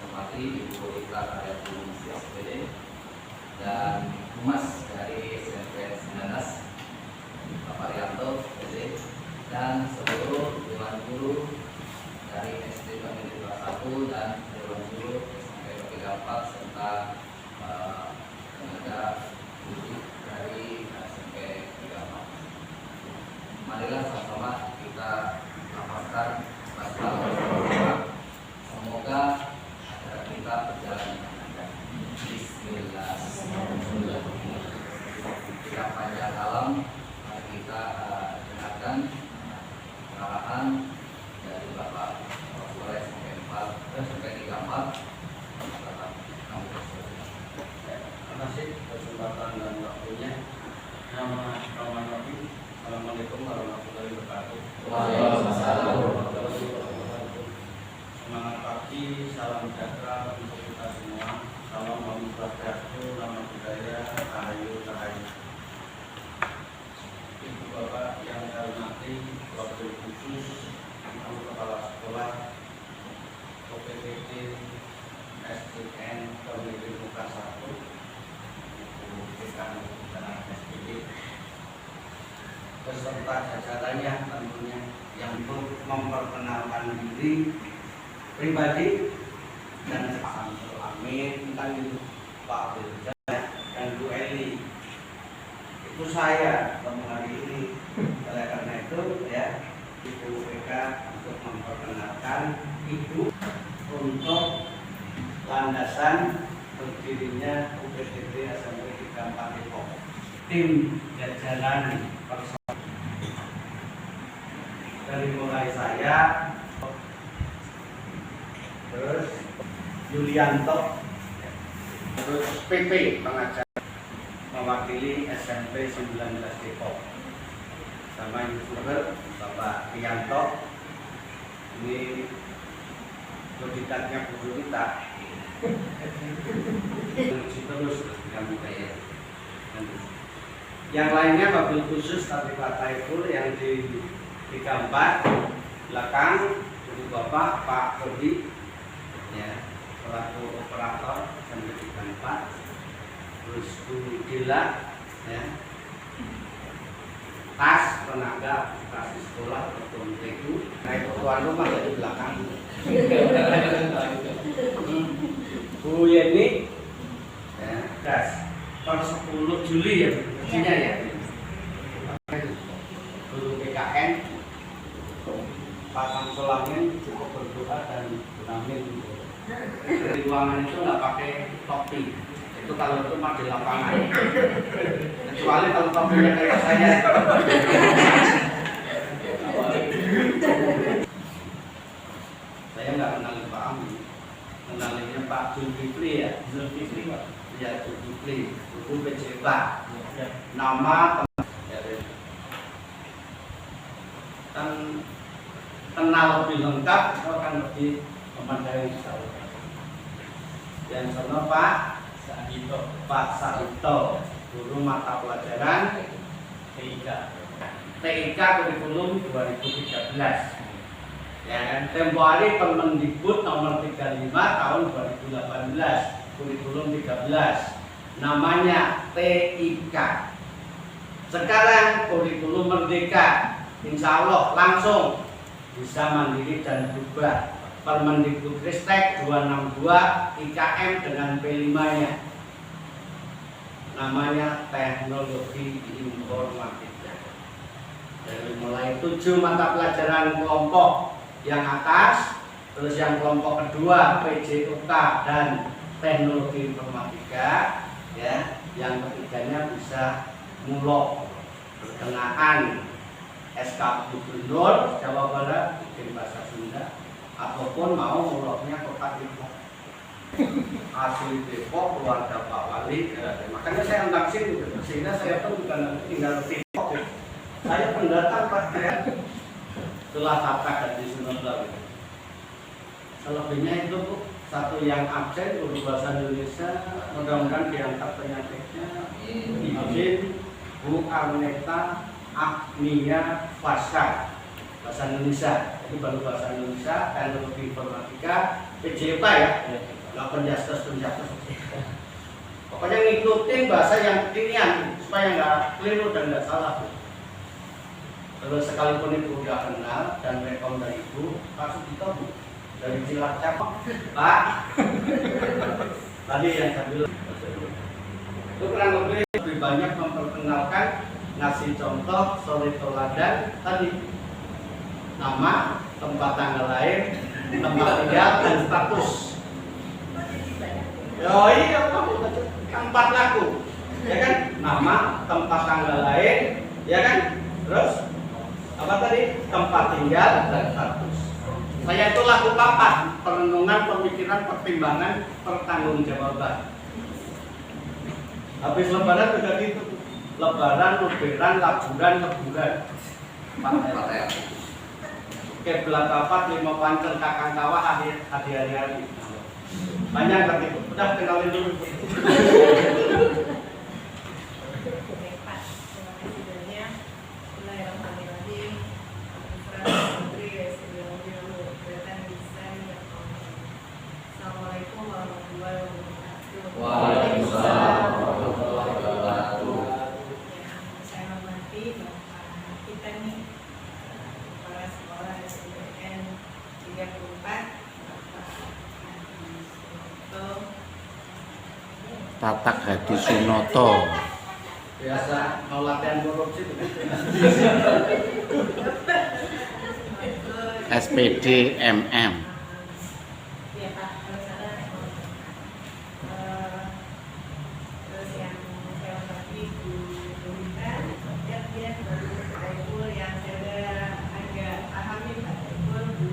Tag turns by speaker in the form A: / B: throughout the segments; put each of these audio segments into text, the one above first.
A: hormati Ibu Ika Ariatul SPD dan Humas dari SMP 19 Bapak Rianto SPD dan seluruh dewan guru dari SD Negeri kelas 1 dan dewan guru SMP 34 serta tenaga didik dari SMP 34. Marilah sama-sama kita lafazkan basmalah bersama. Semoga acara kita berjalan dengan lancar. Bismillahirrahmanirrahim. Kita panjang alam, mari kita dengarkan arahan dari Bapak Kapolres SMP 34.
B: Terima kasih kesempatan dan waktunya. Nama Rahman Rahim. Assalamualaikum warahmatullahi wabarakatuh.
A: Waalaikumsalam.
B: Semangat pagi, salam sejahtera untuk kita semua. Salam Om Swastiastu, nama budaya, Rahayu Rahayu. Ibu Bapak yang saya hormati, wabil khusus Ibu Kepala Sekolah OPPD SDN Negeri Kelas 1, Ibu Dekan dan SPD, beserta jajarannya tentunya yang memperkenalkan diri pribadi dan Samsul Amin, Pak Dirja dan Bu Eli. Itu saya pada hari ini. Oleh karena itu ya, Ibu Eka untuk memperkenalkan Ibu untuk landasan berdirinya UPTD SMP 34 Depok. Tim jajaran personal dari mulai saya, terus Yulianto, terus PP pengajar mewakili SMP 19 Depok, sama youtuber Bapak Rianto. Ini bodikatnya Bu Rita terus dengan budaya. Yang lainnya mobil khusus tapi Pak Taiful yang di 34 belakang, Ibu Bapak Pak Kodi ya, pelaku operator sampai 34, terus Bu Dila ya, tas tenaga operasi sekolah betul itu naik tuan rumah dari belakang. Bu Yeni ya, das per 10 Juli ya pastinya ya, guru PKN Pak Samsul Amin cukup berdoa dan amin. Di ruangan itu nggak pakai topi, itu kalau itu mah di lapangan, kecuali kalau topinya kayak saya. Saya nggak kenalin Pak Amin, kenalinnya Pak Zulkifli ya, Zulkifli Pak, ya Zulkifli, itu PJK, nama dan kenal lebih lengkap itu akan lebih memadai. Yang sama Pak Sarito, guru mata pelajaran TIK kurikulum 2013. Ya kan, tempo hari Permendikbud nomor 35 tahun 2018, kurikulum 13, namanya TIK. Sekarang kurikulum merdeka, insya Allah langsung bisa mandiri dan berubah. Permendikbudristek 262 IKM dengan P5-nya, namanya teknologi informatika. Dari mulai 7 mata pelajaran kelompok yang atas, terus yang kelompok kedua PJOK dan teknologi informatika ya, yang ketiganya bisa mulok pertengahan SK Gubernur Jawa Barat bikin bahasa Sunda, ataupun mau muloknya kota Depok, asli Depok, keluarga Pak Wali ya. Makanya saya undang sini, sehingga saya pun bukan tinggal di Depok ya. Saya pendatang Pak ya, setelah kata di Sumatera. Selebihnya itu Bu, satu yang absen guru bahasa Indonesia, mudah-mudahan diangkat penyakitnya. Izin Bu Arneta Agnia Fasha, bahasa Indonesia, itu baru bahasa Indonesia, teknologi informatika PJK ya, nggak penjastes. Pokoknya ngikutin bahasa yang kekinian supaya nggak keliru dan nggak salah. Terus sekalipun ibu udah kenal dan rekom dari ibu, langsung ditemu dari Cilacap, Pak. Tadi yang sambil itu kurang lebih banyak memperkenalkan, ngasih contoh, suri teladan tadi, nama, tempat tanggal lahir, tempat tinggal, dan status. Oh iya, tempat laku, ya kan? Nama, tempat tanggal lahir, ya kan? Terus apa tadi? Tempat tinggal dan status. Saya itu laku papat, perenungan, pemikiran, pertimbangan, pertanggungjawaban. Habis lebaran juga gitu. Lebaran, lebaran, laburan, leburan.
A: Pak.
B: Oke, belakapat, 5 pancel, kakang kawah, hari-hari. Banyak kan itu. Udah kenalin dulu.
C: Assalamualaikum warahmatullahi wabarakatuh.
A: Waalaikumsalam warahmatullahi wabarakatuh.
C: Saya hormati Bapak kita nih, kepala sekolah SDN 34, Bapak Hadi Sunoto.
D: Tatak Hadi Sunoto,
B: Biasa mau latihan korupsi begitu.
D: SPD MM.
C: Ya Pak, kalau salah. Terus yang saya hormati Bu Lita, dia baru Saiful yang saya agak pahami Pak Saiful, Bu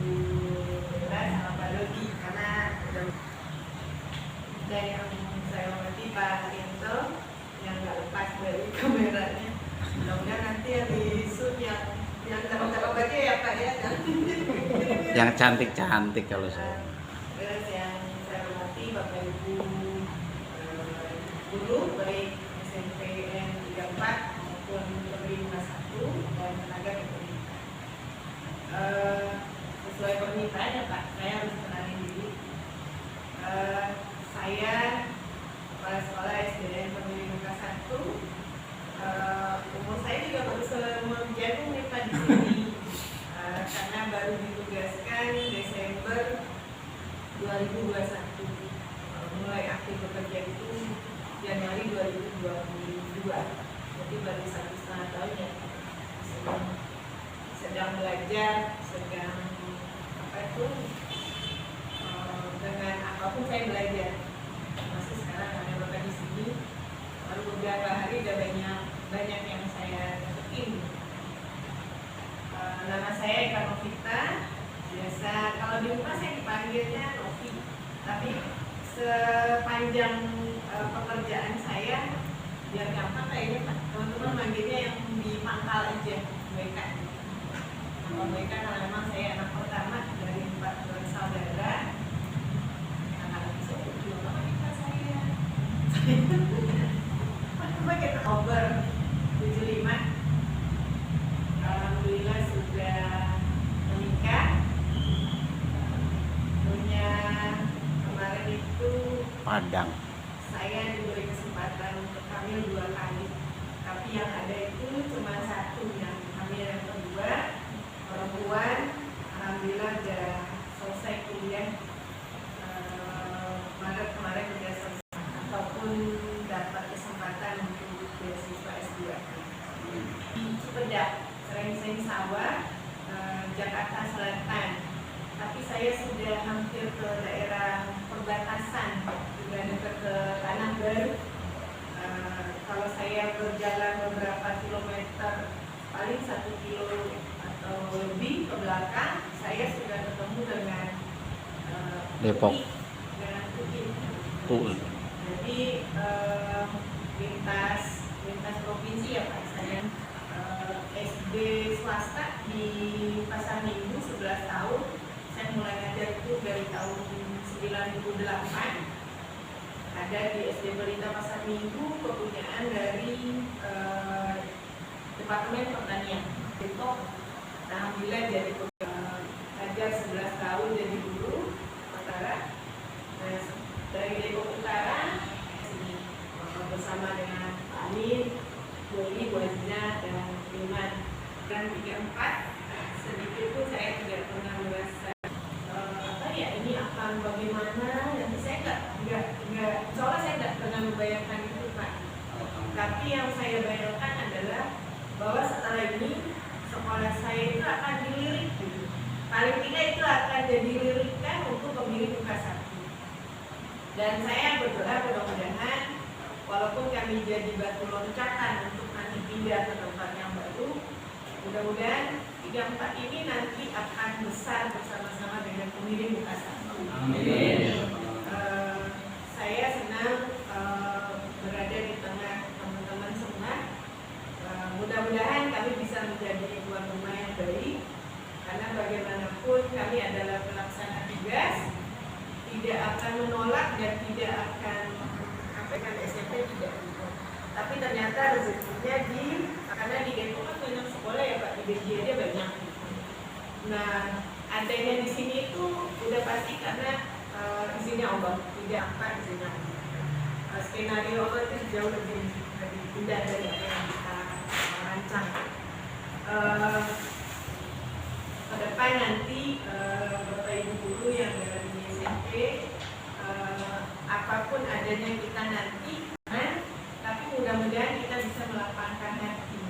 C: Bella sama Pak Dodi, karena dan yang saya hormati Pak Haryanto yang nggak lepas dari kameranya. Mudah-mudahan nanti yang di shoot yang cakep-cakep aja ya Pak ya.
D: Yang cantik-cantik kalau saya.
C: Terus yang saya hormati Bapak Ibu guru baik SMPN 34 maupun penerima 1 dan tenaga kependidikan. Sesuai permintaan ya Pak, saya harus kenalin diri. Saya kepala sekolah SDN Penerima 1. Umur saya juga baru jagung nih Pak di sini. Karena baru ditugaskan Desember 2021, mulai aktif bekerja itu Januari 2022, jadi baru 1,5 tahun ya. Sedang belajar, sedang apa itu, dengan apapun saya belajar. Masih sekarang ada Bapak di sini, baru beberapa hari udah banyak yang saya dapetin. Nama saya Eka Novita, biasa kalau di rumah saya dipanggilnya Novi, tapi sepanjang pekerjaan saya biar gampang kayaknya Pak, teman-teman manggilnya yang di pangkal aja, WK. Nama WK karena memang saya anak pertama dari 4 bersaudara. Anak itu juga nama kita saya. Pakai Oktober 75. Alhamdulillah sudah menikah. Punya kemarin itu
D: Padang.
C: saya diberi kesempatan untuk hamil 2 kali, tapi yang ada itu cuma 1 yang hamil yang kedua perempuan. Alhamdulillah sudah selesai kuliah, Maret kemarin sudah selesai ataupun dapat kesempatan untuk beasiswa S2 di Cipedak, Serengseng Sawah, Jakarta Selatan. Tapi saya sudah hampir ke daerah perbatasan, juga dekat ke Tanah Baru. Kalau saya berjalan beberapa kilometer, paling 1 kilo atau lebih ke belakang, saya sudah ketemu dengan
D: Depok.
C: dengan
D: UI.
C: Jadi lintas provinsi ya Pak. Saya SD swasta di Pasar Minggu 11 tahun. Saya mulai ngajar itu dari tahun 98. Ada di SD Pelita Pasar Minggu, kepunyaan dari Departemen Pertanian. Itu alhamdulillah jadi ngajar 11 tahun jadi guru sementara. yang saya bayangkan adalah bahwa setelah ini sekolah saya itu akan dilirik gitu. Paling tidak itu akan jadi lirikan untuk pemilih UKA 1. Dan saya berdoa mudah-mudahan walaupun kami jadi batu loncatan untuk nanti pindah ke tempat yang baru, mudah-mudahan 34 ini nanti akan besar bersama-sama dengan pemilih UKA 1.
A: Amin.
C: Saya senang berada di tengah teman-teman semua. Mudah-mudahan kami bisa menjadi tuan rumah yang baik, karena bagaimanapun kami adalah pelaksana tugas, tidak akan menolak dan tidak akan kan SMP tidak gitu. Tapi ternyata rezekinya karena di Depok kan banyak sekolah ya Pak, di BJ aja banyak gitu. Nah, adanya di sini itu udah pasti karena izinnya Allah, tidak apa izinnya Allah. Skenario Allah itu jauh lebih indah dari apa yang kita rancang. Ke depan nanti Bapak Ibu guru yang ada di SMP, apapun adanya kita nanti, tapi mudah-mudahan kita bisa melapangkan hati.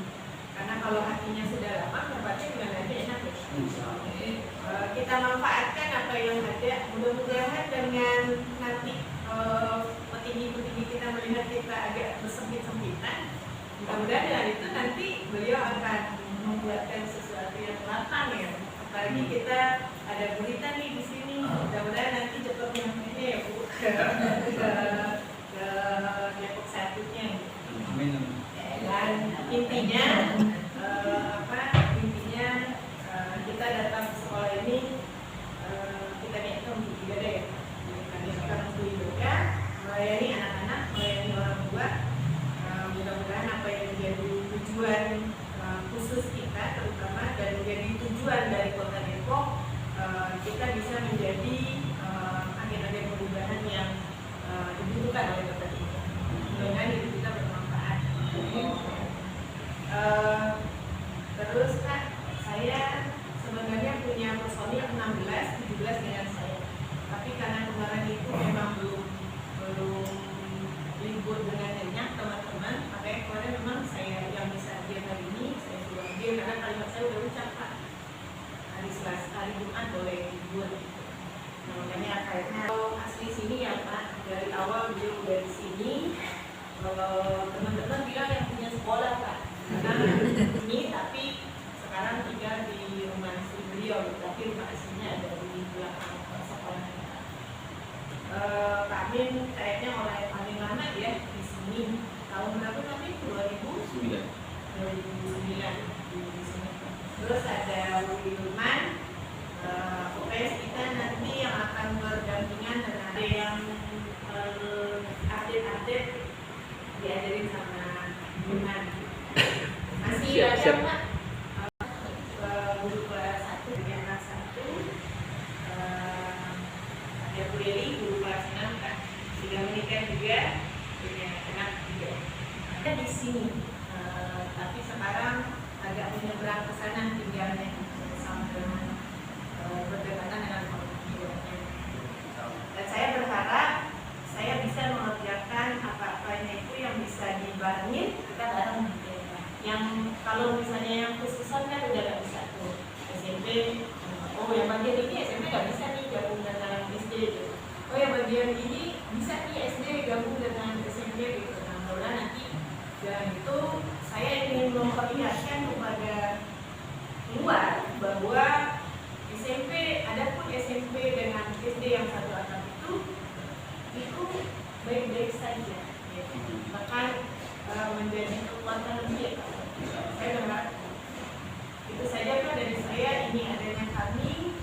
C: Karena kalau hatinya sudah lapang, berarti dengan aja enak ya. Kita manfaatkan apa yang ada. Mudah-mudahan dengan nanti petinggi-petinggi kita melihat kita agak bersempit-sempitan, mudah-mudahan dengan itu nanti beliau akan membuatkan sesuatu yang lapang ya. Apalagi kita ada berita nih di sini, mudah-mudahan nanti cepat nyampainya ya Bu ke Depok satunya.
B: Amin.
C: Dan intinya kita datang ke sekolah ini kita niatkan untuk ibadah ya. Kami akan untuk ibadah, melayani anak-anak, melayani orang tua. Mudah-mudahan apa yang menjadi tujuan khusus kita terutama dan menjadi tujuan dari Kota Depok, kita bisa menjadi agen-agen perubahan yang dibutuhkan oleh Kota Depok. Mudah-mudahan itu kita bermanfaat. Terus Kak, saya sebenarnya punya personil 16-17 dengan saya. Tapi karena kemarin itu memang belum libur dengan nyenyak teman-teman, makanya kemarin memang saya yang bisa hadir hari ini, saya sudah hadir karena kalimat saya udah ucap Pak. Hari Selasa, hari Jumat boleh libur gitu. Nah, makanya akhirnya asli sini ya Pak, dari awal beliau udah di sini. Kalau teman-teman bilang yang punya sekolah Pak, karena ini tapi sekarang tinggal di rumah asli beliau, tapi rumah aslinya ada di belakang sekolah kita. Pak Amin kayaknya mulai paling lama ya di sini. Tahun berapa Amin? 2009 di sini. Terus ada Wilman, OPS kita nanti yang akan berdampingan dan ada yang update diajarin sama Wilman. Masih ada Pak guru kelas 1 dengan kelas 1, ada Bu Eli guru kelas 6 Kak, sudah menikah juga punya anak 3. Ada di sini, tapi sekarang agak menyeberang ke sana tinggalnya sama dengan berdekatan dengan orang tuanya. Dan saya berharap saya bisa mengerjakan apa-apanya itu yang bisa dibarengin kita bareng gitu ya. Yang kalau misalnya yang khususan kan udah gak bisa tuh SMP, oh yang bagian ini SMP gak bisa nih gabung dengan SD gitu. Oh yang bagian ini bisa nih SD gabung dengan SMP gitu. Nah mudah-mudahan nanti dan itu saya ingin memperlihatkan kepada luar bahwa SMP, adapun SMP dengan SD yang satu atap itu baik-baik saja ya. Bahkan menjadi kekuatan lebih ya. Saya dengar itu saja Pak dari saya. Ini adanya kami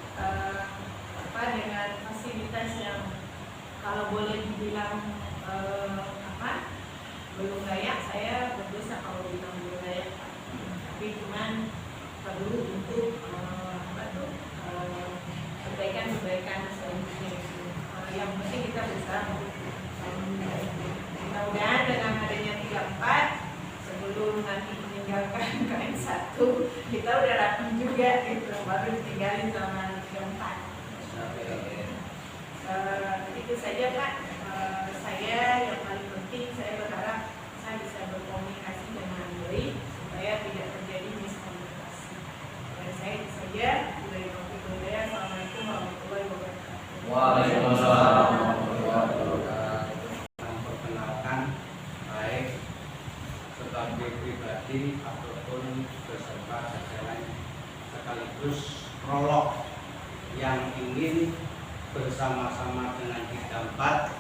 C: dengan fasilitas yang kalau boleh dibilang belum layak. Saya berdosa kalau bilang belum layak, tapi cuman perlu untuk perbaikan selanjutnya. Yang penting kita berusaha mudah-mudahan dengan adanya 34 sebelum nanti meninggalkan KM1 kita udah rapi juga gitu, baru ditinggalin sama 34. Itu saja Pak. Saya yang paling penting saya berharap saya bisa berkomunikasi
A: Waalaikumsalam warahmatullahi wabarakatuh.
B: Memperkenalkan baik sebagai pribadi ataupun beserta jajaran sekaligus prolog yang ingin bersama-sama dengan kita empat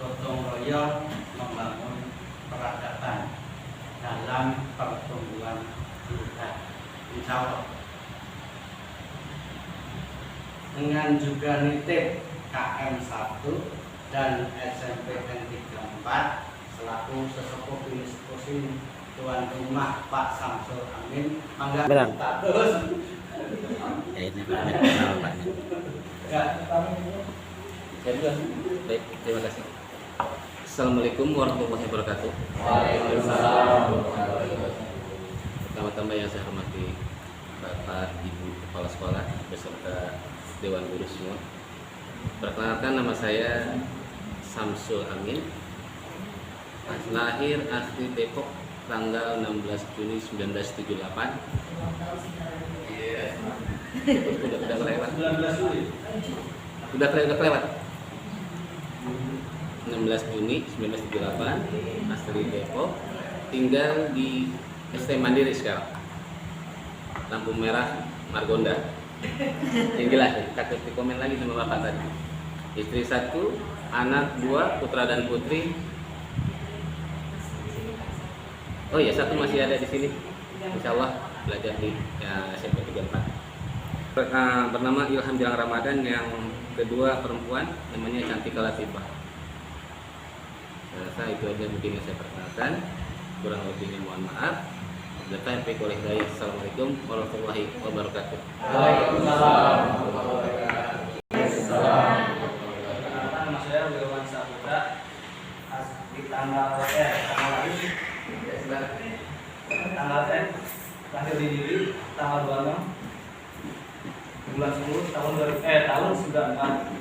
B: gotong royong membangun peradaban dalam pertumbuhan kita, insya Allah. Dengan juga nitip KM1 dan SMPN 34 selaku sesepuh institusi tuan rumah Pak Samsul Amin. Mangga
D: Benar.
B: terus.
D: Ini kenal Pak.
E: Baik, terima kasih. Assalamualaikum warahmatullahi wabarakatuh.
A: Waalaikumsalam warahmatullahi wabarakatuh.
E: Pertama-tama yang saya hormati Bapak Ibu Kepala Sekolah beserta Dewan Guru semua. Perkenalkan, nama saya Samsul Amin. Lahir asli Depok tanggal 16 Juni 1978. Udah kelewat.
B: 19 Juli.
E: Udah kelewat. 16 Juni 1978, asli Depok, tinggal di ST Mandiri sekarang. Lampu merah Margonda. Tinggilah, takut di komen lagi sama bapak tadi. Istri 1, anak 2, putra dan putri. Oh iya, 1 masih ada di sini. Insya Allah belajar di SMP 34. Bernama Ilham Gilang Ramadan, yang kedua perempuan, namanya Cantika Latifah. Saya itu aja mungkin yang saya perkenalkan. Kurang lebihnya mohon maaf. Assalamualaikum warahmatullahi wabarakatuh.
A: Waalaikumsalam warahmatullahi wabarakatuh.
B: Nama saya Wilwan Saputra. Di tanggal saya lahir di Diri tanggal 26 bulan 10 tahun 94.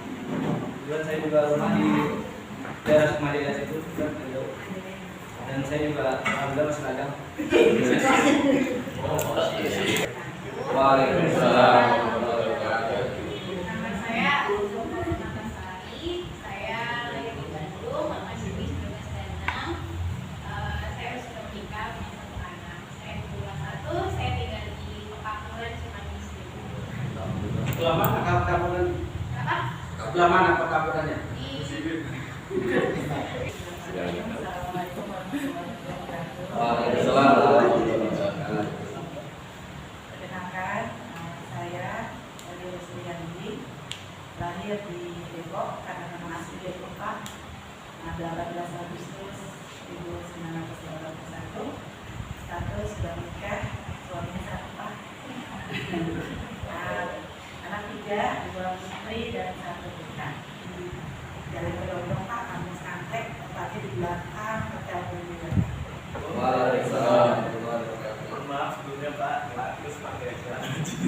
B: Kemudian saya juga rumah di daerah Madinah itu dan saya juga alhamdulillah masih dagang.
A: Waalaikumsalam warahmatullahi wabarakatuh.
C: Nama saya Ulum Sari. Saya lahir di Bandung, Bapak Sini 1996. Saya sudah menikah punya 1 anak. Saya kedua 1, saya tinggal di Pekapuran Cimanggis.
B: Sebelah mana kabupaten?
C: Apa?
B: Sebelah mana kabupatennya?
C: Di
A: Waalaikumsalam warahmatullahi wabarakatuh.
F: Perkenalkan, saya dari Rusliandi, lahir di Depok karena nama asli Depok Pak. 18 Agustus 1981. Status sudah menikah, suaminya 1 Pak. Anak 3, 2 putri dan 1 putra. Dari Kedondong Pak, kami santek, tempatnya di belakang hotel Bumi.
A: Waalaikumsalam warahmatullahi wabarakatuh.
G: Maaf sebelumnya Pak, terus pakai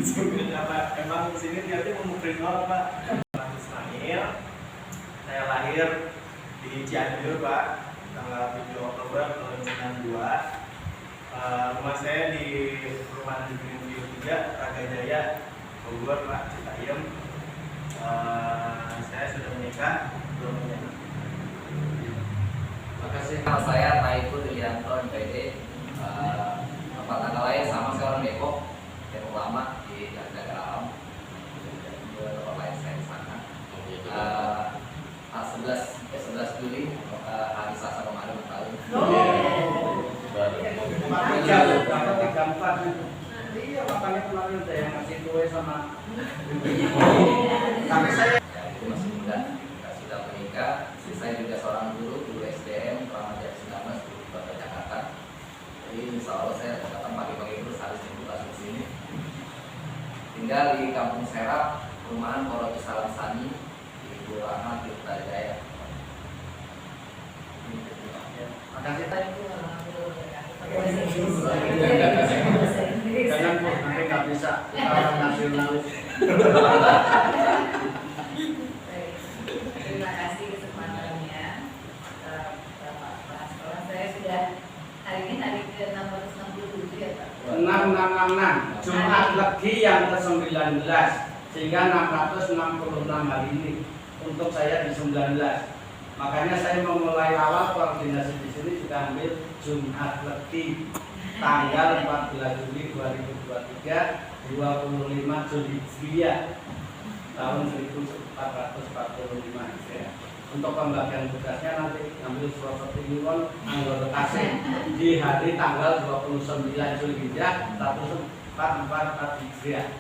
G: sebelumnya Pak. Emang sini niatnya mau mukulin orang Pak. Mas Ismail, saya lahir di Cianjur Pak, tanggal 7 Oktober tahun 92. Rumah saya di Perumahan Negeri 3, Raga Jaya, Bogor Pak, Citayam. Saya sudah menikah, belum punya anak.
A: Makasih. Nama saya Taiful Irianto MPD. Tempat tanggal lahir sama saya orang Depok Lama di Jakarta Alam. Tempat lahir saya di sana. 11 Juli hari Selasa kemarin tahun.
B: Dapat 34 itu. Iya, makanya kemarin ada yang ngasih kue sama. Tapi saya
A: Itu masih muda. Sudah menikah. Saya juga seorang guru SDM Keramat Jati 19 di Kota Jakarta. Jadi insya Allah saya datang pagi-pagi terus harus jemput langsung sini. Tinggal di Kampung Serap, Perumahan Porotus Salam Sani di Kelurahan Tirta Jaya.
B: makasih tadi. Jangan Bu, nanti nggak bisa orang nasionalis.
F: Terima kasih kesempatannya, Bapak Kepala Sekolah. Saya sudah hari ini hari ke-667 ya Pak.
B: 666 Jumat Legi yang ke-19 sehingga 666 hari ini untuk saya di 19. Makanya saya memulai awal koordinasi di sini juga ambil Jumat Legi tanggal 14 Juli 2023, 25 Juli Hijriah tahun 1445 Hijriah. Untuk pembagian tugasnya nanti ngambil surat Iwan anggota kasih di hari tanggal 29 Juli Hijriah 1444 Hijriah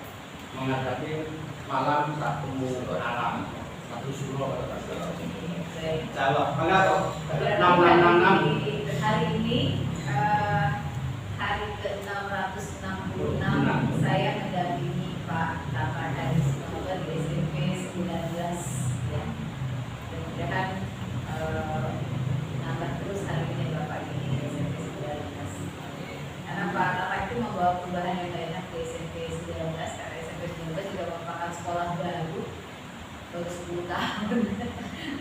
B: menghadapi malam satu alam satu suruh calon mengapa 666
F: hari ini hari ke-666 saya mendampingi Pak Bapak dari semoga di SMP 19 ya. Dan nambah terus hari ini Bapak ini di SMP 19. Karena Pak Bapak itu membawa perubahan yang banyak di SMP 19 karena SMP 19 juga merupakan sekolah baru 10 tahun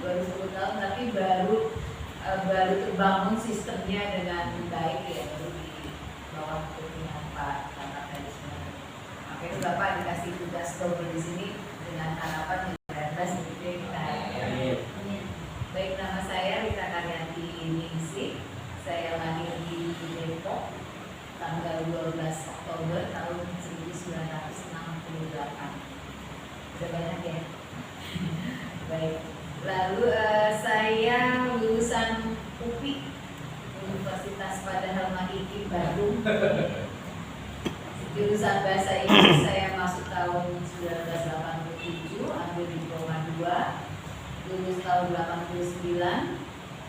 F: baru 10 tahun tapi baru terbangun sistemnya dengan baik ya, baru di bawah kepemimpinan Pak Bapak tadi semua. Makanya Bapak dikasih tugas double di sini dengan harapan yang begitu ya kita. Baik, nama saya Rita Karyanti Ningsih. Saya lahir di Depok tanggal 12 Oktober tahun 1968. Sudah banyak ya. Baik, lalu saya lulusan UPI Universitas Padahal Mahiki Bandung. Jurusan Bahasa Inggris saya masuk tahun 1987, ambil diploma 2, lulus tahun 89,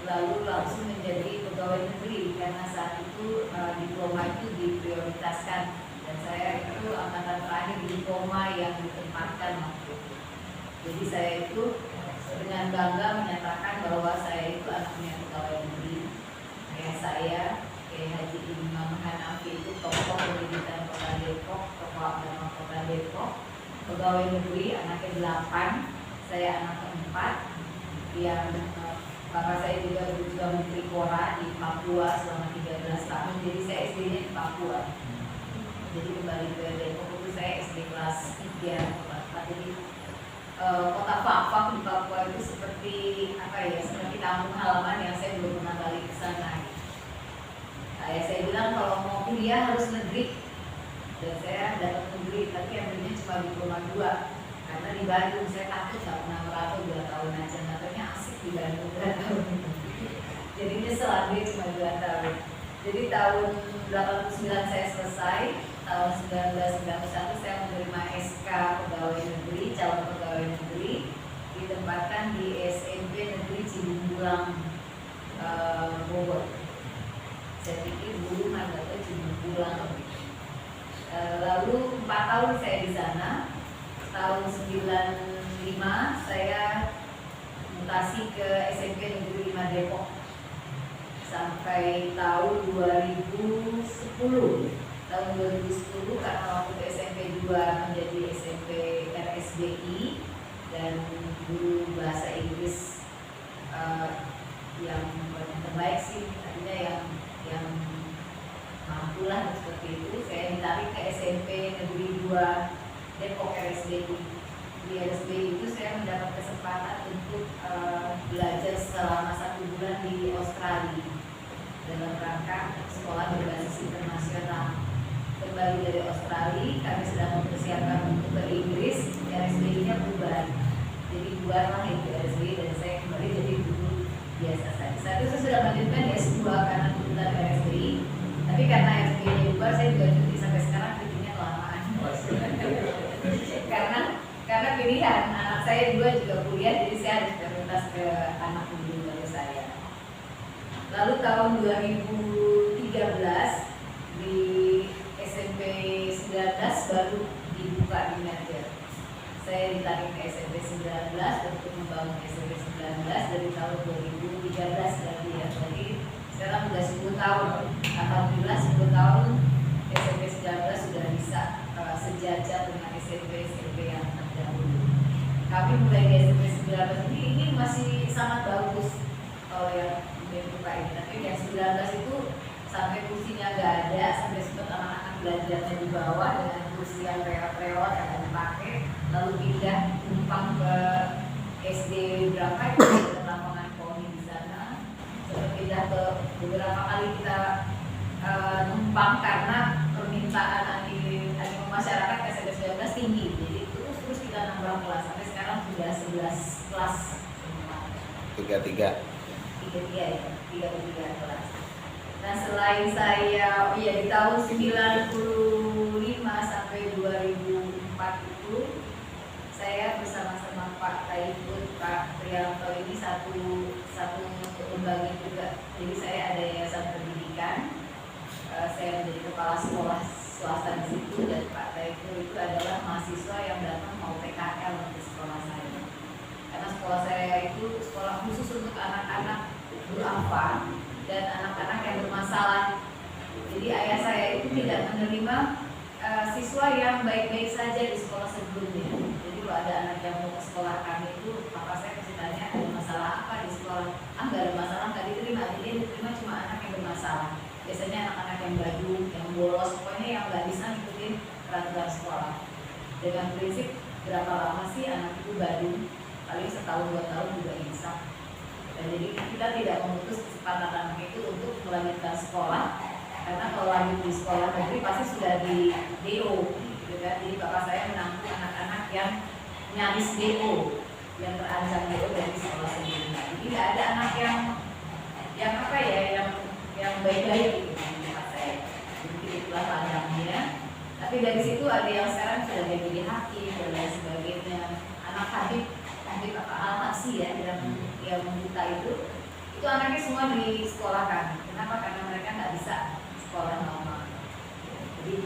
F: lalu langsung menjadi pegawai negeri karena saat itu diploma itu diprioritaskan dan saya itu angkatan terakhir diploma yang ditempatkan waktu itu. Jadi saya itu dengan bangga menyatakan bahwa saya itu anaknya pegawai negeri. Kayak saya, kayak Haji Imam Hanafi itu tokoh pendidikan Kota Depok, tokoh agama Kota Depok, pegawai negeri anaknya 8, saya anak keempat. Yang bapak saya juga Menteri Kora di Papua selama 13 tahun. Jadi saya SD-nya di Papua. Jadi kembali ke Depok itu saya SD kelas 3. Jadi kota Fakfak di Papua itu seperti apa ya, seperti kampung halaman yang saya belum pernah balik ke sana. Saya bilang kalau mau kuliah harus negeri dan saya dapat negeri tapi ambilnya cuma diploma 2 karena di Bandung saya takut nggak pernah merantau 2 tahun aja, katanya asik di Bandung 2 tahun. Jadi nyesel ambil cuma 2 tahun. Jadi tahun 89 saya selesai, tahun 1991 saya menerima SK pegawai negeri, calon pegawai negeri, ditempatkan di SMP Negeri Cibungbulang, Bogor. Saya pikir dulu mandatnya Cibungbulang. Lalu 4 tahun saya di sana. Tahun 95 saya mutasi ke SMP Negeri 5 Depok sampai tahun 2010. Tahun 2010 karena waktu ke SMP 2 menjadi SMP RSBI dan guru bahasa Inggris yang terbaik sih, artinya yang mampu lah seperti itu. Saya ditarik ke SMP Negeri 2 Depok RSBI. Di RSBI itu saya mendapat kesempatan untuk belajar selama 1 bulan di Australia dalam rangka sekolah berbasis internasional. Kembali dari Australia, kami sedang mempersiapkan untuk ke Inggris, RSBI-nya bubar. Jadi bubarlah itu RSBI dan saya kembali jadi guru biasa saja. Saat itu saya sudah melanjutkan S2 karena tuntutan RSBI, tapi karena RSBI-nya bubar, saya juga cuti sampai sekarang, cutinya kelamaan. karena pilihan anak saya juga kuliah, jadi saya harus prioritas ke anak dulu dari saya. Lalu tahun 2013 di SMP 19 baru dibuka di merger. Saya ditarik ke SMP 19 untuk membangun SMP 19 dari tahun 2013 berarti ya. Jadi sekarang sudah 10 tahun. Alhamdulillah 10 tahun SMP 19 sudah bisa sejajar dengan SMP yang terdahulu. Kami mulai di SMP 19 ini masih sangat bagus kalau yang dibuka ini. Tapi yang 19 itu sampai kursinya nggak ada, sampai sempat anak-anak belajarnya di bawah dengan kursi yang reot-reot yang dipakai, lalu pindah numpang ke SD berapa itu ada lapangan poni di sana. Sempat pindah ke beberapa kali kita numpang karena permintaan animo masyarakat SMP 19 tinggi. Jadi terus kita nambah kelas sampai sekarang sudah 11 kelas.
E: 33
F: tiga kelas. Nah selain saya di tahun 95 sampai 2004 itu saya bersama-sama Pak Taifud, Pak Priyanto ini satu lembaga juga. Jadi saya ada yayasan pendidikan. Saya menjadi kepala sekolah swasta di situ dan Pak Taifud itu adalah mahasiswa yang datang mau PKL di sekolah saya. Karena sekolah saya itu sekolah khusus untuk anak-anak duafa dan anak-anak yang bermasalah. Jadi ayah saya itu tidak menerima siswa yang baik-baik saja di sekolah sebelumnya. Jadi kalau ada anak yang mau ke sekolah kami itu, papa saya pasti tanya ada masalah apa di sekolah. Nggak ada masalah, nggak diterima. Jadi yang diterima cuma anak yang bermasalah. Biasanya anak-anak yang badung, yang bolos, pokoknya yang nggak bisa ngikutin peraturan sekolah. Dengan prinsip berapa lama sih anak itu badung? Paling setahun 2 tahun juga bisa. Dan jadi kita tidak memutus kesempatan anak itu untuk melanjutkan sekolah, karena kalau lanjut di sekolah negeri pasti sudah di DO, gitu kan? Jadi bapak saya menanggung anak-anak yang nyaris DO, yang terancam DO dari sekolah sebelumnya. Jadi tidak ada anak yang baik-baik gitu di bapak saya. Jadi itulah pandangnya. Tapi dari situ ada yang sekarang sudah jadi hakim dan lain sebagainya. Anak Habib Al-Habsi ya, yang buta itu anaknya semua disekolahkan. Kenapa? Karena mereka nggak bisa sekolah normal. Jadi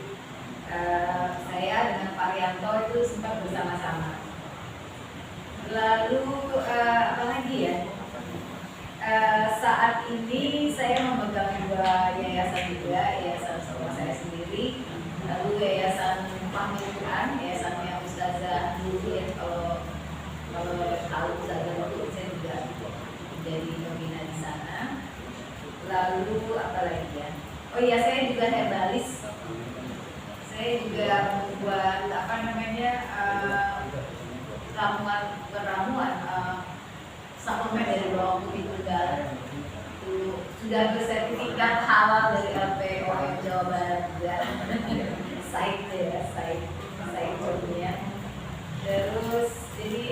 F: saya dengan Pak Rianto itu sempat bersama-sama. Lalu apa lagi ya? Saat ini saya memegang 2 yayasan juga, yayasan sekolah saya sendiri, lalu yayasan Fahmi Quran, yayasannya Ustazah dulu ya, kalau tahu Ustazah dulu saya juga jadi pembina di sana. Lalu apa lagi ya? Oh iya, saya juga herbalis. Saya juga membuat ramuan suplemen dari bawang putih tunggal. Itu sudah bersertifikat halal dari LPOM Jawa Barat juga. Site jobnya. Terus jadi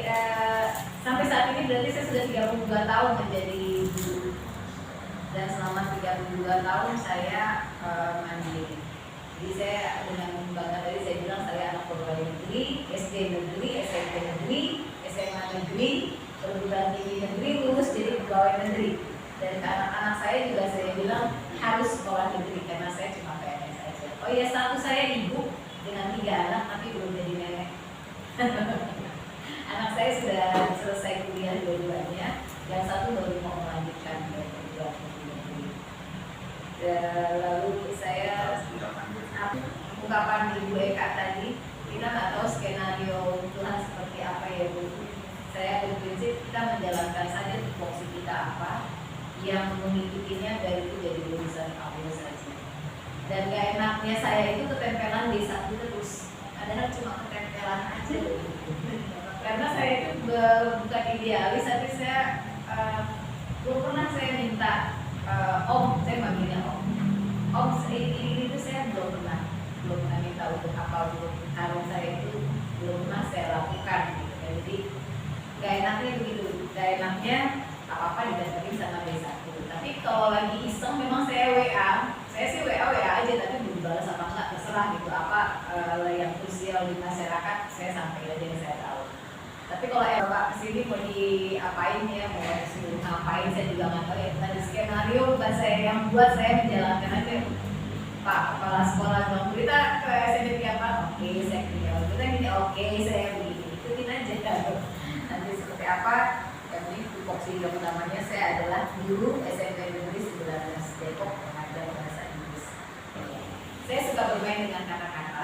F: sampai saat ini berarti saya sudah 32 tahun menjadi guru. Dan selama 32 tahun saya mandiri. Jadi saya dengan bangga tadi saya bilang saya anak pegawai negeri, SD negeri, SMP negeri, SMA negeri, perguruan tinggi negeri, lulus jadi pegawai negeri. Dan ke anak-anak saya juga saya bilang harus sekolah negeri karena saya cuma PNS saja. Oh iya, satu saya ibu dengan 3 anak tapi belum jadi nenek. Anak saya sudah selesai kuliah dua-duanya, yang satu baru mau melanjutkan ke perguruan tinggi negeri. Lalu saya ungkapan Ibu Eka tadi, kita nggak tahu skenario Tuhan seperti apa ya Bu. Saya berprinsip kita menjalankan saja tupoksi kita apa, yang mengikutinya dari itu jadi urusan Allah saja. Dan gak enaknya saya itu ketempelan D1 terus, padahal cuma ketempelan aja. Karena saya itu bukan idealis, tapi saya belum pernah saya minta Om, saya manggilnya Om ini itu saya belum pernah minta untuk apa, untuk karung saya itu belum pernah saya lakukan gitu. Jadi gak enaknya begitu, gak enaknya apa-apa didasarkan sama D1. Tapi kalau lagi iseng memang saya WA aja, tapi belum balas apa enggak terserah gitu, apa yang krusial di masyarakat saya sampai aja yang saya tahu. Tapi kalau Bapak kesini mau diapain ya, mau disuruh ngapain saya juga nggak tahu ya. Tadi skenario bukan saya yang buat, saya menjalankan aja. Pak kepala sekolah dong, kita ke SMP apa? Oke, saya kerja. Kita gini, oke, saya begini. Ikutin aja. Nanti seperti apa? Yang ini tupoksi yang utamanya saya adalah guru SMP Negeri 19 Depok pengajar bahasa Inggris. Saya suka bermain dengan kata-kata.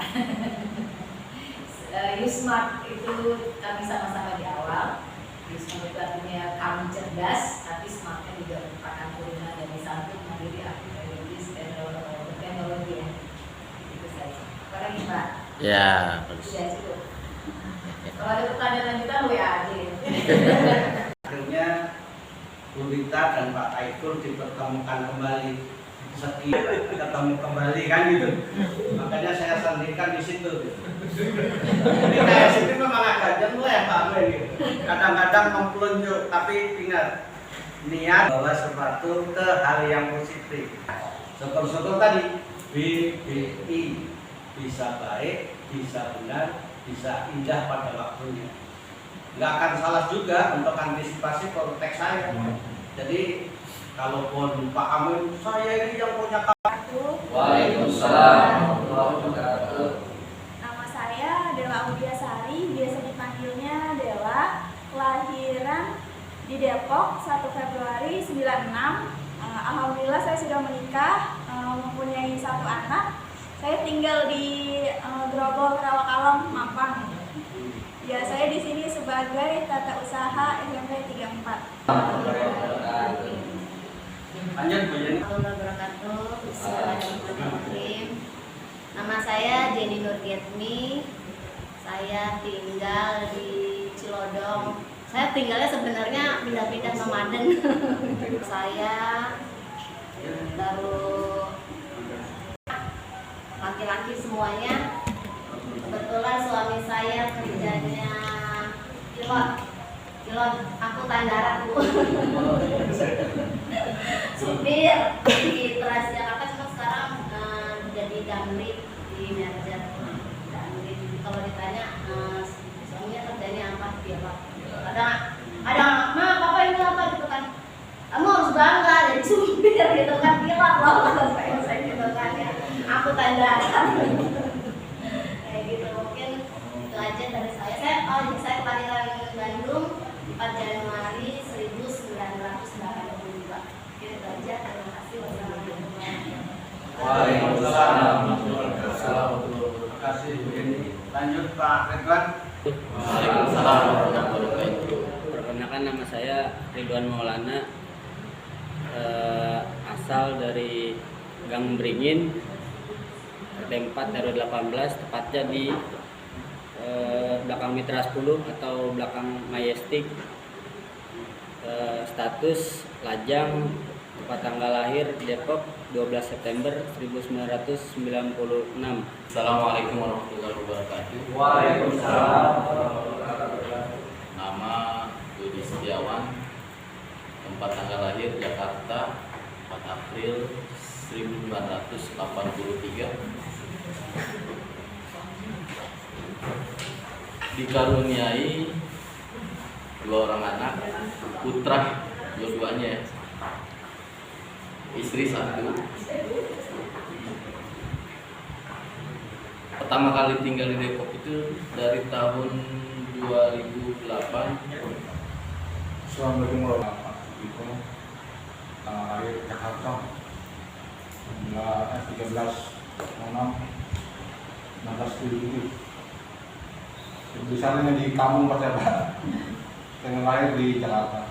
F: Yusmart itu kami sama-sama di awal. Yusmart itu artinya kami cerdas, tapi smartnya juga merupakan turunan dari satu mandiri aktivitas teknologi ya. Itu saja. Apa lagi Pak?
D: Ya, bagus.
F: Sudah cukup. Kalau ada pertanyaan lanjutan WA aja.
B: Akhirnya Bu Rita dan Pak Taikur dipertemukan kembali, setia ketemu kembali kan gitu. Makanya saya sandingkan di situ. Ini kayak sini memang agak jenuh ya Pak Amin gitu. Kadang-kadang mempelunjuk, tapi ingat niat bawa sepatu ke hal yang positif. Syukur-syukur tadi BBI bisa baik, bisa benar, bisa indah pada waktunya. Nggak akan salah juga untuk antisipasi protek saya. Jadi kalaupun Pak Amin, saya ini yang punya
A: Waalaikumsalam warahmatullahi wabarakatuh.
H: Nama saya Dela Audia Sari, biasa dipanggilnya Dela. Kelahiran di Depok 1 Februari 96. Alhamdulillah saya sudah menikah, mempunyai 1 anak. Saya tinggal di Grogol, Rawakalem, Mampang. Ya, saya di sini sebagai tata usaha SMP 34.
B: Lanjut Bu Jenny.
F: Wabarakatuh. Bismillahirrahmanirrahim. Nama saya Jenny Nurgetmi. Saya tinggal di Cilodong. Saya tinggalnya sebenarnya pindah-pindah nomaden. Saya baru laki-laki semuanya. Kebetulan suami saya kerjanya pilot angkutan darat Bu. Supir di Transjakarta, cuma sekarang jadi damri di Merger. Damri. Kalau ditanya suaminya kerjanya apa, pilot. Kadang Ma, papa ini apa gitu kan. Kamu harus bangga jadi supir gitu kan, pilot loh saya gitu kan ya. Angkutan darat. Kayak gitu, mungkin itu aja dari saya. Saya kelahiran Bandung 4 Januari 1982. Itu aja, terima kasih. Wassalamualaikum warahmatullahi wabarakatuh.
B: Waalaikumsalam warahmatullahi kasih Bu Jenny. Lanjut Pak Ridwan.
E: Waalaikumsalam warahmatullahi wabarakatuh.
D: Perkenalkan, nama saya Ridwan Maulana, asal dari Gang Beringin, RT 4 RW 18, tepatnya di belakang Mitra 10 atau belakang Majestic. Status lajang, tempat tanggal lahir Depok 12 September 1996.
E: Assalamualaikum warahmatullahi wabarakatuh.
B: Waalaikumsalam.
E: Nama Budi Setiawan, tempat tanggal lahir Jakarta 4 April 1983. Dikaruniai 2 orang anak, putra dua-duanya, istri 1. Pertama kali tinggal di Depok itu dari tahun 2008.
I: Assalamualaikum warahmatullahi wabarakatuh. Tanggal lahir Jakarta 13/6/1977. Tulisannya di kampung Pak. Tanggal lahir di Jakarta.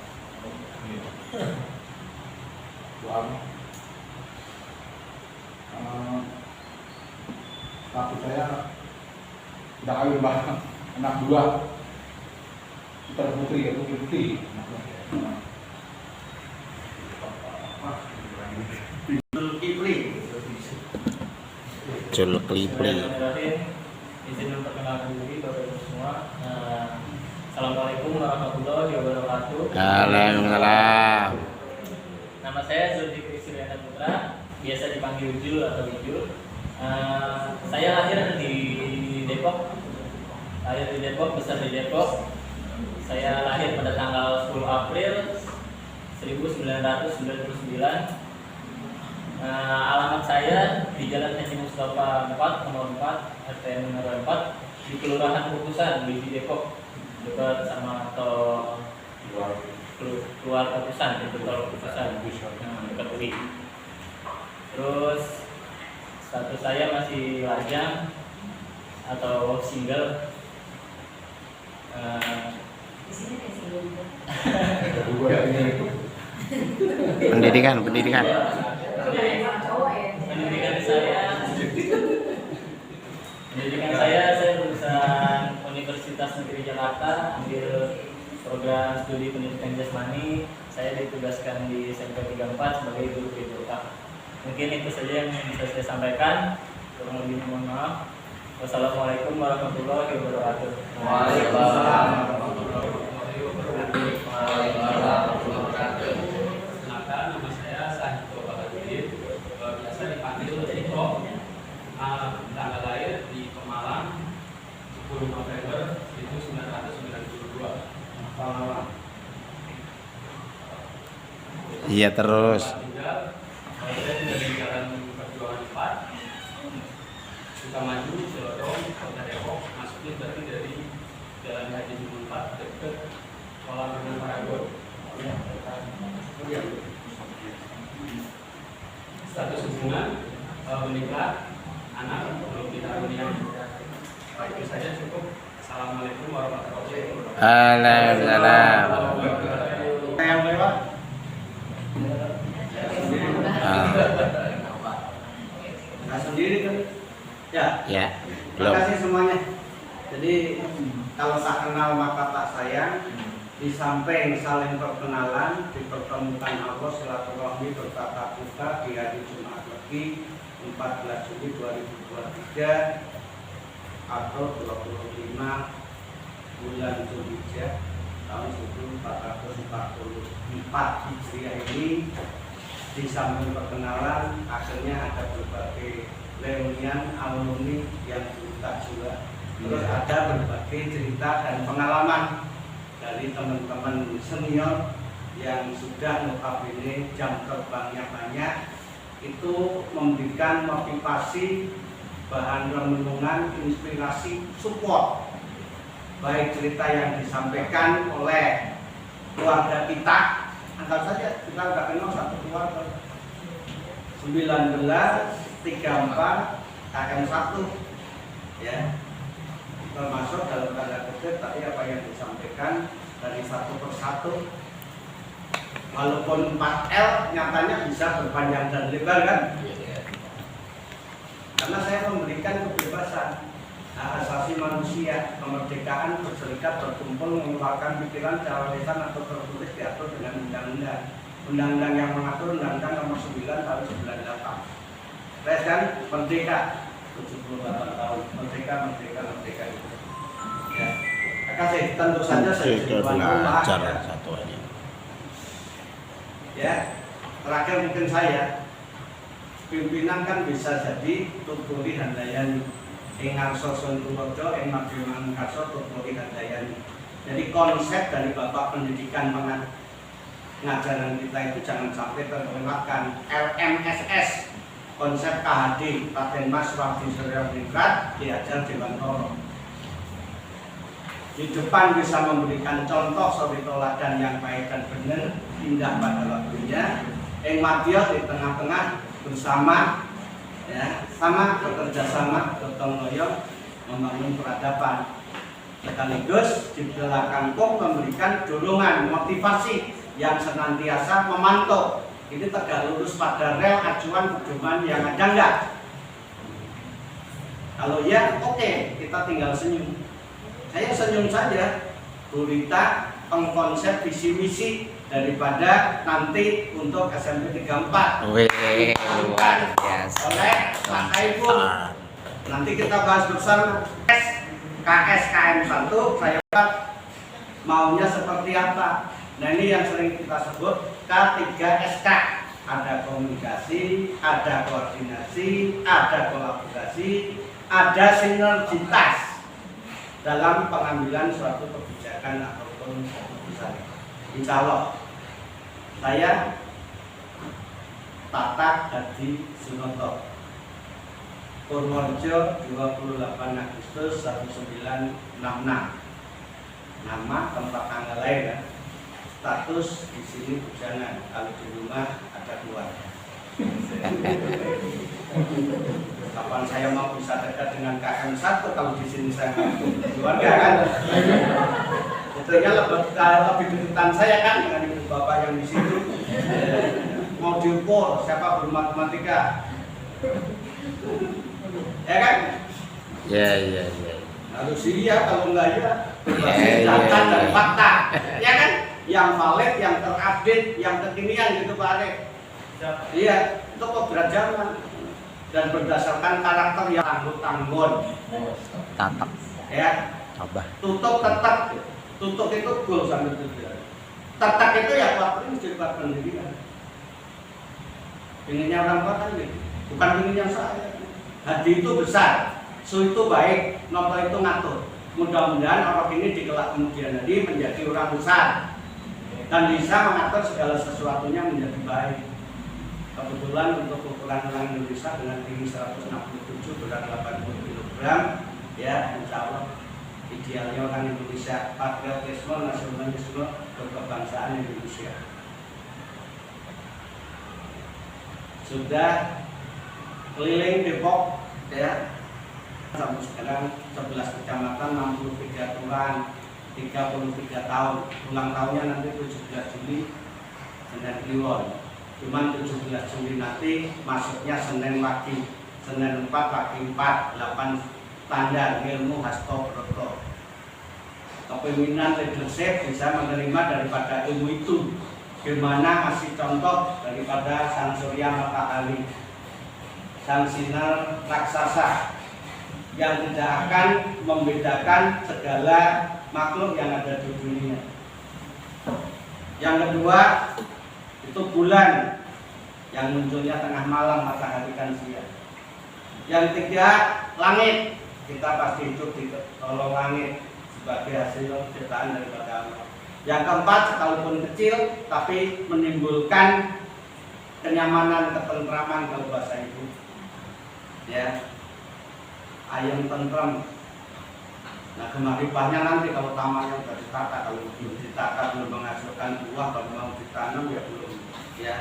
I: Status saya udah kawin Pak, anak 2. Putri.
D: Zulkifli.
G: Izin memperkenalkan diri Bapak Ibu semua. Assalamualaikum warahmatullahi wabarakatuh.
D: Waalaikumsalam.
G: Nama saya Zulkifli Suryana Putra, biasa dipanggil Jul atau Ijul. Saya lahir di Depok, besar di Depok. Saya lahir pada tanggal 10 April 1999. Alamat saya di Jalan Haji Mustafa 4, nomor 4, RT nomor 4, di Kelurahan Kukusan di Depok, dekat sama tol keluar Kukusan, itu tol Kukusan, dekat UI. Terus status saya masih lajang atau single.
F: Di sini ada single juga.
D: Pendidikan.
G: Pendidikan saya lulusan Universitas Negeri Jakarta, ambil program studi pendidikan jasmani, saya ditugaskan di SMP 34 sebagai guru PJOK. Mungkin itu saja yang bisa saya sampaikan. Kurang lebih mohon maaf. Wassalamualaikum warahmatullahi wabarakatuh.
A: Waalaikumsalam warahmatullahi wabarakatuh.
E: Kenalkan, nama saya Sanjito Bagadudin, biasa dipanggil Jiko. Tanggal lahir di Pemalang 10 November 1992.
J: Iya terus.
E: Tinggal, saya tinggal di Jalan Perjuangan 4, Sukamaju, Celodong, Kota Depok. Masuknya berarti dari Jalan Haji Jumun 4 dekat kolam renang Paragon. Status hubungan menikah, anak belum dikaruniai. Itu saja cukup. Assalamualaikum warahmatullahi wabarakatuh.
J: Waalaikumsalam.
B: Yang lewat. Nah sendiri kan? Ya.
J: Ya,
B: Terima
J: belum.
B: kasih semuanya. Jadi kalau tak kenal maka tak sayang. Di samping saling perkenalan, dipertemukan Allah silaturahmi bertatap muka di hari Jumat Legi 14 Juli 2023 atau 25 bulan Zulhijjah tahun 1444 Hijriah ini. Di samping perkenalan, akhirnya ada berbagai reunian alumni yang kita juga. Terus ada berbagai cerita dan pengalaman dari teman-teman senior yang sudah notabene jam terbangnya banyak, itu memberikan motivasi, bahan renungan, inspirasi, support, baik cerita yang disampaikan oleh keluarga kita. Anggap saja kita udah kenal satu keluarga 1934 KM1 ya, termasuk dalam tanda kutip tadi apa yang disampaikan dari satu persatu, walaupun 4L nyatanya bisa berpanjang dan lebar kan, karena saya memberikan kebebasan hak asasi manusia, kemerdekaan berserikat, berkumpul, mengeluarkan pikiran, cara lisan atau tertulis diatur dengan undang-undang yang mengatur undang-undang nomor 9 tahun 98. Saya kan merdeka 78 tahun, merdeka itu. Ya, terima kasih. Tentu saja saya
J: belajar satu aja.
B: Ya, terakhir mungkin saya pimpinan kan bisa jadi tuturi handayani. Ing ngarsa Sonturojo, ing Madriman Karso, tuturi handayani. Jadi konsep dari Bapak Pendidikan Pengajaran kita itu jangan sampai terlewatkan. LMSS, konsep KHD, Paten Mas Wabdi Surya Bingkat, diajar Dewan Toro. Di depan bisa memberikan contoh suri teladan yang baik dan benar, indah pada waktunya. Ing Madya di tengah-tengah bersama, ya, sama bekerja sama, gotong royong membangun peradaban. Sekaligus di belakang pun memberikan dorongan, motivasi yang senantiasa memantau. Ini tegak lurus pada rel acuan pedoman yang ada enggak? Kalau ya, oke, kita tinggal senyum. Saya senyum saja, gurita pengkonsep visi misi daripada nanti untuk SMP 34.
J: Wih, luar biasa.
B: Oleh Pak Saiful. Nanti kita bahas bersama. KSKM 1 saya maunya seperti apa? Nah ini yang sering kita sebut K3SK. Ada komunikasi, ada koordinasi, ada kolaborasi, ada sinergitas dalam pengambilan suatu kebijakan ataupun keputusan. Insya Allah saya Tatak Hadi Sunoto, Purworejo 28 Agustus 1966. Nama, tempat tanggal lahir ya. Status di sini bujangan, kalau di rumah ada keluarga. Kapan saya mau bisa dekat dengan KM1 kalau di sini saya ngaku keluarga kan? Betulnya lebih deketan saya kan dengan ibu bapak yang di situ. Mau diukur siapa bermatematika, ya kan?
J: Ya.
B: Harus iya, kalau enggak ya
J: Ya.
B: data dan fakta, ya yang valid, yang terupdate, yang kekinian gitu Pak Arif. Iya, itu berat zaman dan berdasarkan karakter yang tanggung-tanggung.
J: Tatak.
B: Ya,
J: Abah.
B: tutup tetek. Tutup itu goal sampai tujuan. Tetek itu ya Pak ini jadi Pak pendidikan. Inginnya orang Pak kan gitu, bukan inginnya saya. Hati itu besar, su itu baik, nopo itu ngatur. Mudah-mudahan orang ini di kelak kemudian hari menjadi orang besar dan bisa mengatur segala sesuatunya menjadi baik. Kebetulan untuk ukuran orang Indonesia dengan tinggi 167 berat 80 kg, ya insya Allah idealnya orang Indonesia patriotisme, nasionalisme, kebangsaan Indonesia. Sudah keliling Depok ya sampai sekarang 11 kecamatan, 63 kelurahan, 33 tahun. Ulang tahunnya nanti 17 Juli Senin Kliwon. Cuman 17 Juli nanti masuknya Senin Wage, Senin 4 Wage 4, 8 tanda ilmu hasto broto. Kepemimpinan leadership bisa menerima daripada ilmu itu. Gimana ngasih contoh daripada sang surya matahari, sang sinar raksasa yang tidak akan membedakan segala makhluk yang ada di dunia. Yang kedua itu bulan yang munculnya tengah malam, matahari kan siang. Yang ketiga langit, kita pasti hidup di kolong langit sebagai hasil ciptaan daripada Allah. Yang keempat sekalipun kecil tapi menimbulkan kenyamanan, ketentraman kalau bahasa ibu. Ya, ayam tentram. Nah kemarifahnya nanti kalau tamannya sudah ditata, kalau belum ditata belum menghasilkan buah, kalau mau ditanam ya belum, ya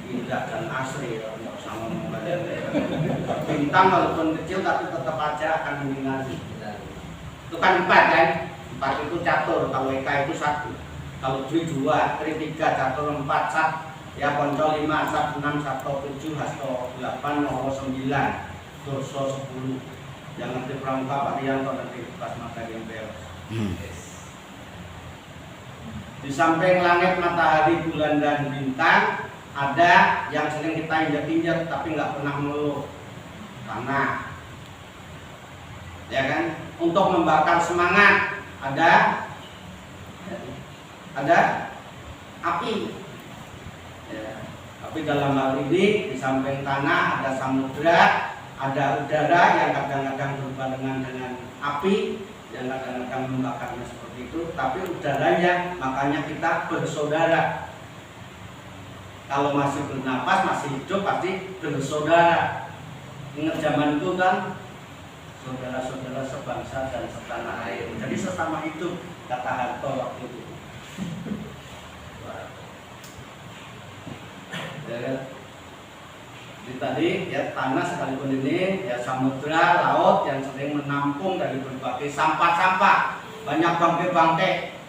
B: indah dan asri ya, nggak usah ngomong banyak. Bintang walaupun kecil tapi tetap aja akan menyinari. Itu kan 4 kan, 4 itu catur, kalau Eka itu 1, kalau Dwi 2, Tri 3, catur 4, Sat ya Ponco 5, Sat 6, Sato 7, Hasto 8, Noro 9, Dorso 10. Jangan di pramuka Pak Rianto nanti pas materi yang beres. Di samping langit, matahari, bulan dan bintang ada yang sering kita injak-injak tapi nggak pernah mengeluh, tanah. Ya kan? Untuk membakar semangat ada api. Ya. Tapi dalam hal ini di samping tanah ada samudra, ada udara yang kadang-kadang berbarengan dengan api, yang kadang-kadang membakarnya seperti itu. Tapi udaranya, makanya kita bersaudara. Kalau masih bernapas, masih hidup, pasti bersaudara. Ingat zaman itu kan, saudara-saudara sebangsa dan setanah air. Jadi sesama itu kata Harto waktu itu. Jadi tadi ya tanah sekalipun ini ya samudra, laut yang sering menampung dari berbagai sampah-sampah, banyak bangkai-bangkai.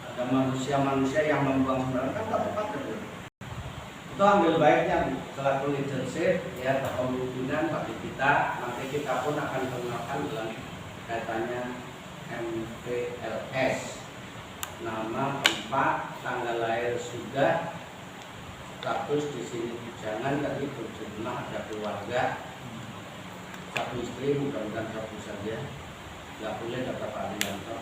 B: Ada manusia-manusia yang membuang sembarangan kan tak tepat itu. Itu ambil baiknya selaku leadership ya kepemimpinan bagi kita. Nanti kita pun akan menggunakan dalam kaitannya MPLS, nama, tempat, tanggal lahir sudah, status di sini jangan tadi berjumlah ada keluarga, satu istri, mudah-mudahan satu saja, nggak boleh kata Pak Rianto.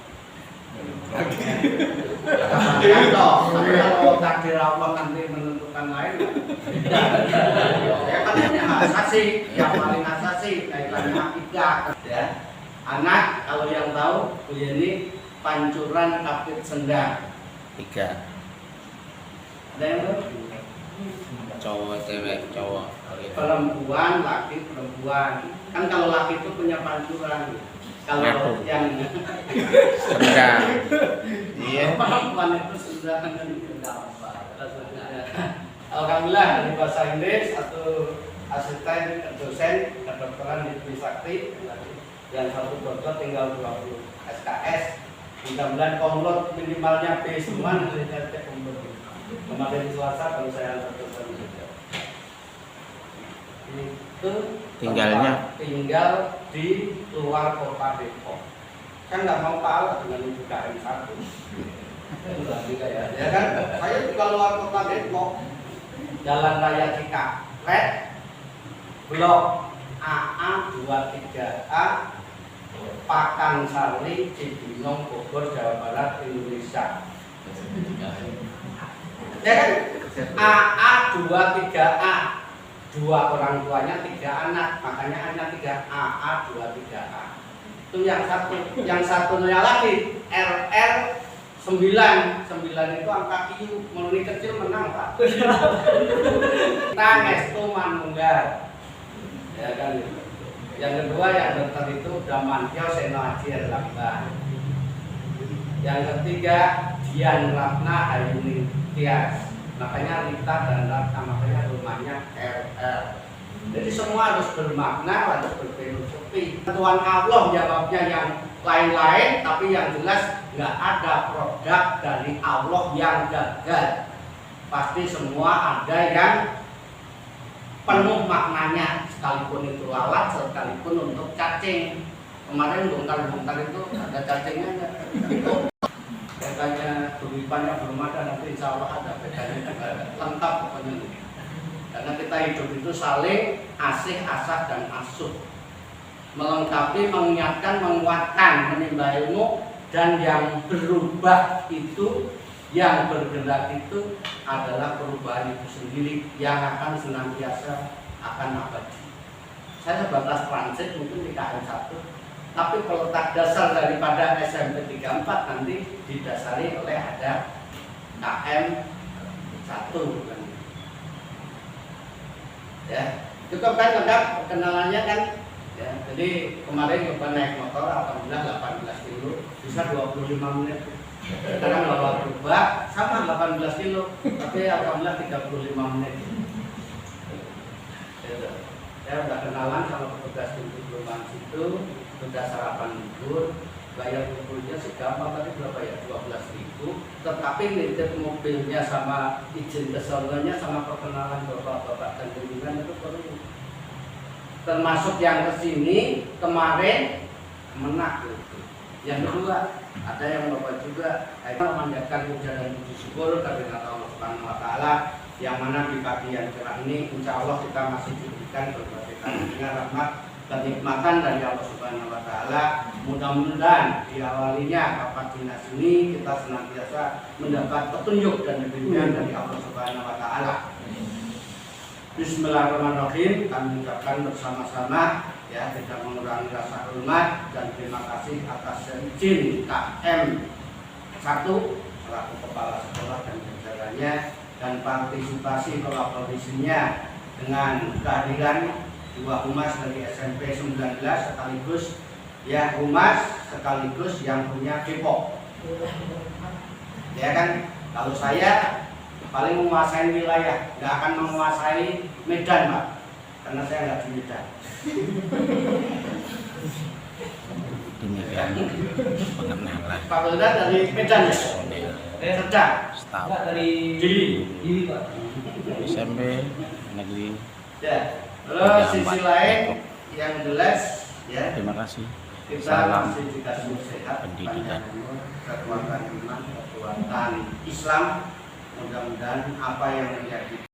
B: Pak Rianto, tapi kalau takdir Allah nanti menentukan lain, ya kan hanya asasi, yang paling asasi kaitannya akidah. Ya, anak kalau yang tahu kuliah ini Pancuran Kapit Sendang
J: 3.
B: Ada yang tahu?
J: Cowok, cewek, cowok.
B: Perempuan, laki, perempuan. Kan kalau laki itu punya pancuran. Kalau yang
J: Sendang. Iya.
B: perempuan itu sudah alhamdulillah dari bahasa Inggris atau asisten dosen kedokteran di Trisakti yang satu dokter tinggal 20 SKS. Mudah-mudahan komplot minimalnya B semua dari cek komplot. Kemarin Selasa baru saya antar dosen itu
J: Tinggalnya?
B: tinggal di luar kota Depok. Kan nggak mau kalah dengan UKM 1. Ya kan? Saya juga luar kota Depok. Jalan Raya Cikaret, Blok AA 23A, Pakansari, Cibinong, Bogor, Jawa Barat, Indonesia. Ya kan? AA 23A, 2 orang tuanya 3 anak, makanya hanya 3 AA 23A. Itu yang satunya lagi RR 9 itu angka Q, murni kecil menang Pak. Tangestu manunggal. Ya kan. Yang kedua yang dokter itu Damantyo Seno Aji Erlangga. Yang ketiga Dian Ratna Hayuni Tias. Makanya Rita dan Ratna, makanya rumahnya RR. Jadi semua harus bermakna, harus berfilosofi. Tuhan Allah jawabnya yang lain-lain, tapi yang jelas nggak ada produk dari Allah yang gagal. Pasti semua ada yang penuh maknanya, sekalipun itu lalat, sekalipun untuk cacing. Kemarin bongkar-bongkar itu ada cacingnya nggak? Bedanya tulipannya belum ada, nanti insya Allah ada bedanya juga lengkap pokoknya. Karena kita hidup itu saling asih, asah, dan asuh, melengkapi, mengingatkan, menguatkan, menimba ilmu, dan yang berubah itu, yang bergerak itu adalah perubahan itu sendiri yang akan senantiasa akan abadi. Saya sebatas transit mungkin di KM1, tapi peletak dasar daripada SMP 34 nanti didasari oleh ada KM1 kan. Ya, cukup kan lengkap perkenalannya kan. Ya, jadi kemarin coba naik motor alhamdulillah 18 kilo bisa 25 menit. Sekarang bawa berubah sama 18 kilo tapi alhamdulillah 35 menit. Saya udah kenalan sama petugas pintu perumahan situ, sudah sarapan libur, bayar bukunya segampang tadi berapa ya, 12.000. Tetapi nitip mobilnya sama izin keseluruhannya sama perkenalan bapak-bapak dan bimbingan itu perlu. Termasuk yang kesini kemarin menak gitu. Yang kedua ada yang bapak juga memanjatkan puja dan puji syukur karena Allah Subhanahu Wa Taala yang mana di pagi yang cerah ini insya Allah kita masih diberikan berbagai karunia rahmat kenikmatan dari Allah Subhanahu Wa Taala. Mudah-mudahan diawalinya rapat dinas ini kita senantiasa mendapat petunjuk dan bimbingan dari Allah Subhanahu Wa Taala. Bismillahirrahmanirrahim. Kami ucapkan bersama-sama ya tidak mengurangi rasa hormat dan terima kasih atas izin KM1 selaku kepala sekolah dan jajarannya dan partisipasi kolaborasinya dengan kehadiran 2 humas dari SMP 19 sekaligus ya humas sekaligus yang punya Depok. Ya kan, kalau saya paling menguasai wilayah, nggak akan menguasai Medan Pak, karena saya nggak di Medan.
J: Demikian pengenalan.
B: Pak Wildan dari Medan ya? Sedang.
A: Enggak dari
B: Dili
A: Pak.
J: SMP Negeri.
B: Ya. Terus sisi lain yang jelas ya.
J: Terima kasih.
B: Kita
J: Salam
B: masih dikasih sehat,
J: pendidikan.
B: panjang umur, kekuatan iman, kekuatan Islam. Mudah-mudahan apa yang menjadi